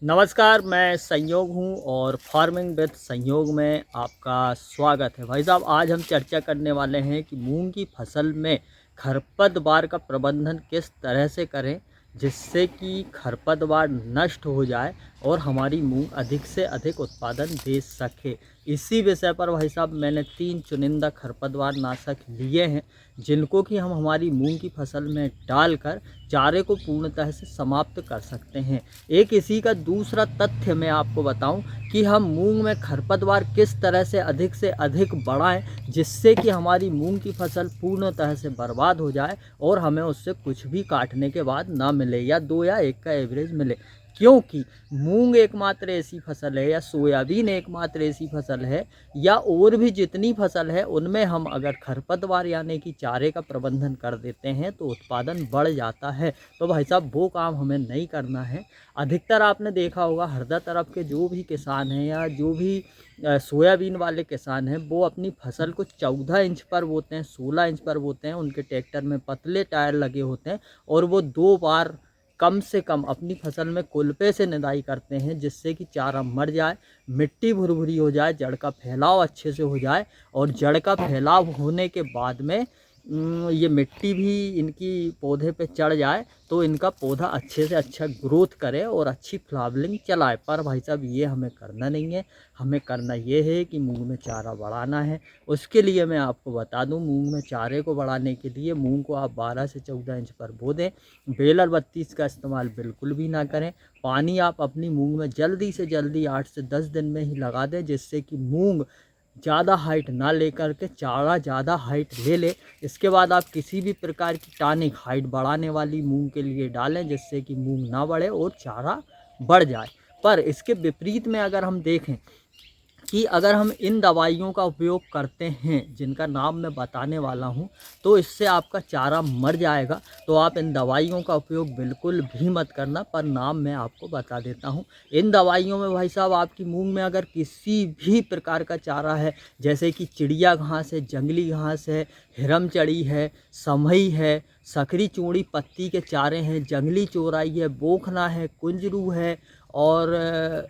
नमस्कार, मैं संयोग हूँ और फार्मिंग विद संयोग में आपका स्वागत है। भाई साहब, आज हम चर्चा करने वाले हैं कि मूंग की फसल में खरपतवार का प्रबंधन किस तरह से करें जिससे कि खरपतवार नष्ट हो जाए और हमारी मूंग अधिक से अधिक उत्पादन दे सके। इसी विषय पर भाई साहब मैंने 3 चुनिंदा खरपतवार नाशक लिए हैं जिनको कि हम हमारी मूंग की फसल में डालकर चारे को पूर्णतः से समाप्त कर सकते हैं। एक इसी का दूसरा तथ्य मैं आपको बताऊं कि हम मूंग में खरपतवार किस तरह से अधिक बढ़ाएं जिससे कि हमारी मूंग की फसल पूर्णतः से बर्बाद हो जाए और हमें उससे कुछ भी काटने के बाद ना मिले या 2 या 1 का एवरेज मिले। क्योंकि मूंग एकमात्र ऐसी फसल है या सोयाबीन एकमात्र ऐसी फसल है या और भी जितनी फसल है उनमें हम अगर खरपतवार यानी कि चारे का प्रबंधन कर देते हैं तो उत्पादन बढ़ जाता है। तो भाई साहब वो काम हमें नहीं करना है। अधिकतर आपने देखा होगा हरदा तरफ के जो भी किसान हैं या जो भी सोयाबीन वाले किसान हैं वो अपनी फसल को 14 इंच पर बोते हैं, 16 इंच पर बोते हैं। उनके ट्रैक्टर में पतले टायर लगे होते हैं और वो 2 बार कम से कम अपनी फसल में कुल्पे से निदाई करते हैं जिससे कि चारा मर जाए, मिट्टी भुरभुरी हो जाए, जड़ का फैलाव अच्छे से हो जाए और जड़ का फैलाव होने के बाद में ये मिट्टी भी इनकी पौधे पे चढ़ जाए तो इनका पौधा अच्छे से अच्छा ग्रोथ करे और अच्छी फ्लावरिंग चलाए। पर भाई साहब ये हमें करना नहीं है। हमें करना ये है कि मूंग में चारा बढ़ाना है। उसके लिए मैं आपको बता दूं, मूंग में चारे को बढ़ाने के लिए मूंग को आप 12 से 14 इंच पर बो दें। बेलर 32 का इस्तेमाल बिल्कुल भी ना करें। पानी आप अपनी मूंग में जल्दी से जल्दी 8 से 10 दिन में ही लगा दें जिससे कि मूंग ज़्यादा हाइट ना लेकर के चारा ज़्यादा हाइट ले ले। इसके बाद आप किसी भी प्रकार की टॉनिक हाइट बढ़ाने वाली मूंग के लिए डालें जिससे कि मूंग ना बढ़े और चारा बढ़ जाए। पर इसके विपरीत में अगर हम देखें कि अगर हम इन दवाइयों का उपयोग करते हैं जिनका नाम मैं बताने वाला हूं तो इससे आपका चारा मर जाएगा। तो आप इन दवाइयों का उपयोग बिल्कुल भी मत करना, पर नाम मैं आपको बता देता हूं। इन दवाइयों में भाई साहब आपकी मूंग में अगर किसी भी प्रकार का चारा है जैसे कि चिड़िया घास है, जंगली घास है, हिरमचड़ी है, समई है, सकरी चूड़ी पत्ती के चारे हैं, जंगली चौराई है, बोखना है, कुंजरू है और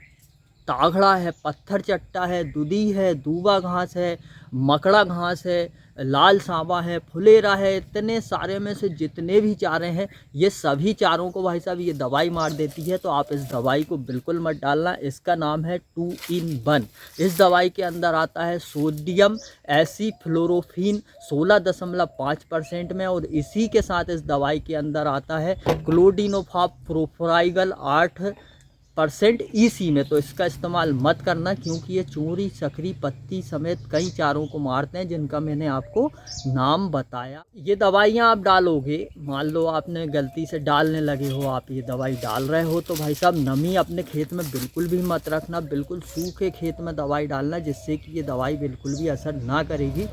तागड़ा है, पत्थर चट्टा है, दुधी है, दूबा घास है, मकड़ा घास है, लाल सांबा है, फुलेरा है। इतने सारे में से जितने भी चारे हैं ये सभी चारों को भाई साहब ये दवाई मार देती है। तो आप इस दवाई को बिल्कुल मत डालना। इसका नाम है 2 in 1। इस दवाई के अंदर आता है सोडियम एसिफ्लोरोफिन 16.5% में और इसी के साथ इस दवाई के अंदर आता है क्लोडिनोफाप प्रोफराइगल 8% ईसी में। तो इसका इस्तेमाल मत करना क्योंकि ये चूरी, सकरी, पत्ती समेत कई चारों को मारते हैं जिनका मैंने आपको नाम बताया। ये दवाइयाँ आप डालोगे, मान लो आपने गलती से डालने लगे हो, आप ये दवाई डाल रहे हो तो भाई साहब नमी अपने खेत में बिल्कुल भी मत रखना। बिल्कुल सूखे खेत में दवाई डालना जिससे कि ये दवाई बिल्कुल भी असर ना करेगी।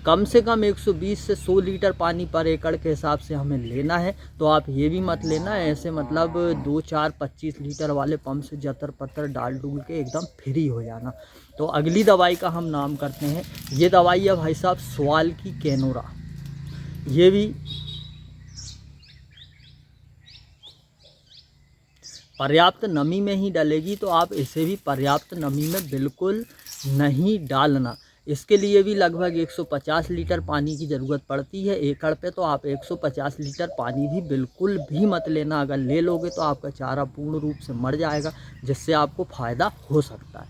कम से कम 120 से 100 लीटर पानी पर एकड़ के हिसाब से हमें लेना है। तो आप ये भी मत लेना ऐसे मतलब 2, 4, 25 लीटर वाले पंप से जतर पत्तर डाल डूल के एकदम फ्री हो जाना। तो अगली दवाई का हम नाम करते हैं। ये दवाई है भाई साहब स्वाल की कैनोरा। ये भी पर्याप्त नमी में ही डलेगी तो आप इसे भी पर्याप्त नमी में बिल्कुल नहीं डालना। इसके लिए भी लगभग 150 लीटर पानी की ज़रूरत पड़ती है एकड़ पे। तो आप 150 लीटर पानी भी बिल्कुल भी मत लेना। अगर ले लोगे तो आपका चारा पूर्ण रूप से मर जाएगा जिससे आपको फ़ायदा हो सकता है।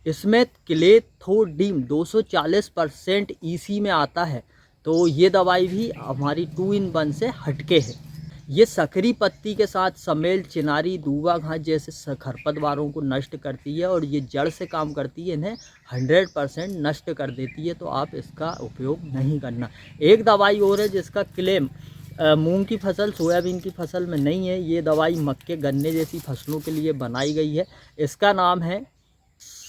इसमें क्लेथोडीम 240% ईसी में आता है। तो ये दवाई भी हमारी 2 in 1 से हटके है। ये सकरी पत्ती के साथ समेल, चिनारी, दूबा घास जैसे खरपतवारों को नष्ट करती है और ये जड़ से काम करती है, इन्हें 100% नष्ट कर देती है। तो आप इसका उपयोग नहीं करना। एक दवाई और है जिसका क्लेम मूंग की फसल, सोयाबीन की फसल में नहीं है। ये दवाई मक्के, गन्ने जैसी फसलों के लिए बनाई गई है। इसका नाम है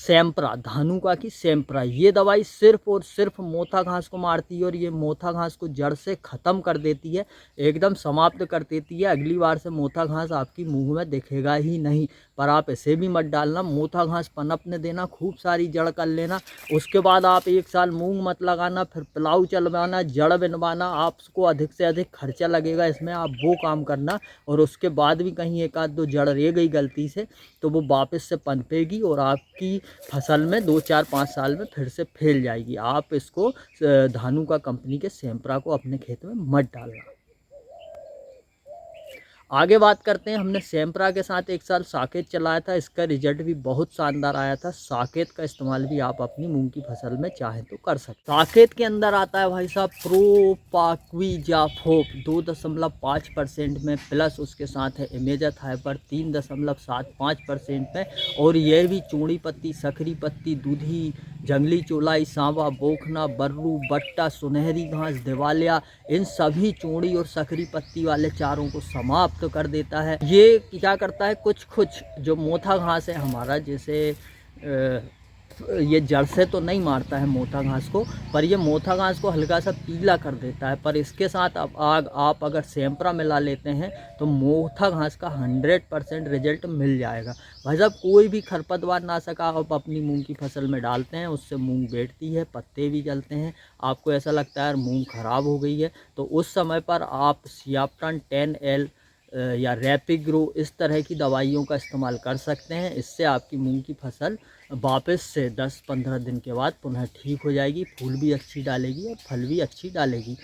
सेम्प्रा, धानुका की सेम्प्रा, ये दवाई सिर्फ और सिर्फ मोथा घास को मारती है और ये मोथा घास को जड़ से ख़त्म कर देती है, एकदम समाप्त कर देती है। अगली बार से मोथा घास आपकी मुंह में दिखेगा ही नहीं। पर आप इसे भी मत डालना, मोथा घास पनपने देना, खूब सारी जड़ कर लेना। उसके बाद आप 1 साल मूंग मत लगाना, फिर प्लाऊ चलवाना, जड़ बनवाना, आपको अधिक से अधिक खर्चा लगेगा इसमें। आप वो काम करना और उसके बाद भी कहीं 1 आध 2 जड़ रह गई गलती से तो वो वापस से पनपेगी और आपकी फसल में 2 4 5 साल में फिर से फैल जाएगी। आप इसको धानुका कंपनी के सेम्प्रा को अपने खेत में मत डालना। आगे बात करते हैं, हमने सेम्प्रा के साथ 1 साल साकेत चलाया था, इसका रिजल्ट भी बहुत शानदार आया था। साकेत का इस्तेमाल भी आप अपनी मूंग की फसल में चाहें तो कर सकते हैं। साकेत के अंदर आता है भाई साहब प्रोपाक्विजाफोप 2.5% में, प्लस उसके साथ है इमेजाथाइपर 3.75% में, और यह भी चूड़ी पत्ती, सकरी पत्ती, दूधी, जंगली चौलाई, सांवा, बोखना, बर्रू, बट्टा, सुनहरी घास, दिवालिया, इन सभी चूड़ी और सकरी पत्ती वाले चारों को समाप्त कर देता है। ये क्या करता है, कुछ जो मोथा घास है हमारा, जैसे ये जड़ से तो नहीं मारता है मोथा घास को, पर ये मोथा घास को हल्का सा पीला कर देता है। पर इसके साथ आप अगर सेम्प्रा मिला लेते हैं तो मोथा घास का 100% रिजल्ट मिल जाएगा। भाई साहब, कोई भी खरपतवार नाशक आप अपनी मूंग की फसल में डालते हैं, उससे मूंग बैठती है, पत्ते भी जलते हैं, आपको ऐसा लगता है यार मूंग खराब हो गई है, तो उस समय पर आप सियाप्टन 10L या रैपिग्रो इस तरह की दवाइयों का इस्तेमाल कर सकते हैं। इससे आपकी मूंग की फसल वापस से 10-15 दिन के बाद पुनः ठीक हो जाएगी, फूल भी अच्छी डालेगी और फल भी अच्छी डालेगी।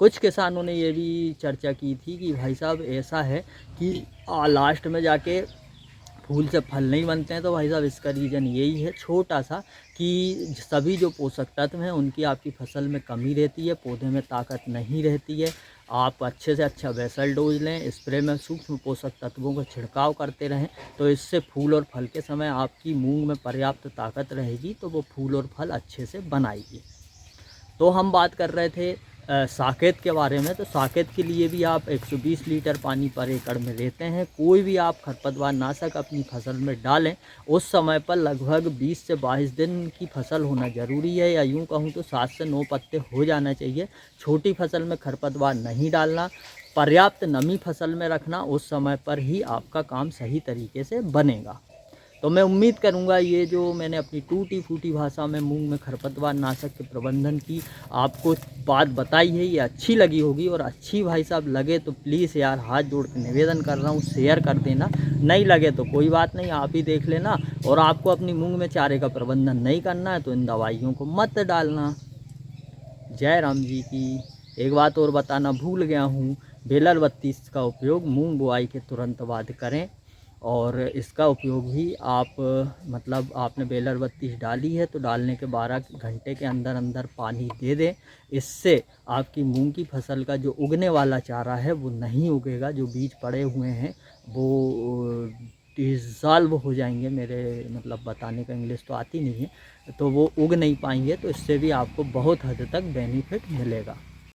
कुछ किसानों ने ये भी चर्चा की थी कि भाई साहब ऐसा है कि लास्ट में जाके फूल से फल नहीं बनते हैं, तो भाई साहब इसका रीज़न यही है छोटा सा कि सभी जो पोषक तत्व हैं उनकी आपकी फसल में कमी रहती है, पौधे में ताकत नहीं रहती है। आप अच्छे से अच्छा बेसल डोज लें, स्प्रे में सूक्ष्म पोषक तत्वों का छिड़काव करते रहें, तो इससे फूल और फल के समय आपकी मूंग में पर्याप्त ताकत रहेगी, तो वो फूल और फल अच्छे से बनाएगी। तो हम बात कर रहे थे साकेत के बारे में। तो साकेत के लिए भी आप 120 लीटर पानी पर एकड़ में लेते हैं। कोई भी आप खरपतवार नाशक अपनी फसल में डालें, उस समय पर लगभग 20 से 22 दिन की फसल होना ज़रूरी है, या यूँ कहूँ तो 7 से 9 पत्ते हो जाना चाहिए। छोटी फसल में खरपतवार नहीं डालना, पर्याप्त नमी फसल में रखना, उस समय पर ही आपका काम सही तरीके से बनेगा। तो मैं उम्मीद करूंगा ये जो मैंने अपनी टूटी फूटी भाषा में मूंग में खरपतवार नाशक के प्रबंधन की आपको बात बताई है, ये अच्छी लगी होगी। और अच्छी भाई साहब लगे तो प्लीज़ यार हाथ जोड़ के निवेदन कर रहा हूँ, शेयर कर देना। नहीं लगे तो कोई बात नहीं, आप ही देख लेना। और आपको अपनी मूंग में चारे का प्रबंधन नहीं करना है तो इन दवाइयों को मत डालना। जय राम जी की। एक बात और बताना भूल गया हूँ, बेलर 32 का उपयोग मूंग बुआई के तुरंत बाद करें। और इसका उपयोग भी आप मतलब आपने बेलर 32 डाली है तो डालने के 12 घंटे के अंदर अंदर पानी दे दें। इससे आपकी मूंग की फसल का जो उगने वाला चारा है वो नहीं उगेगा, जो बीज पड़े हुए हैं वो डिज़ॉल्व हो जाएंगे। मेरे मतलब बताने का इंग्लिश तो आती नहीं है, तो वो उग नहीं पाएंगे। तो इससे भी आपको बहुत हद तक बेनिफिट मिलेगा।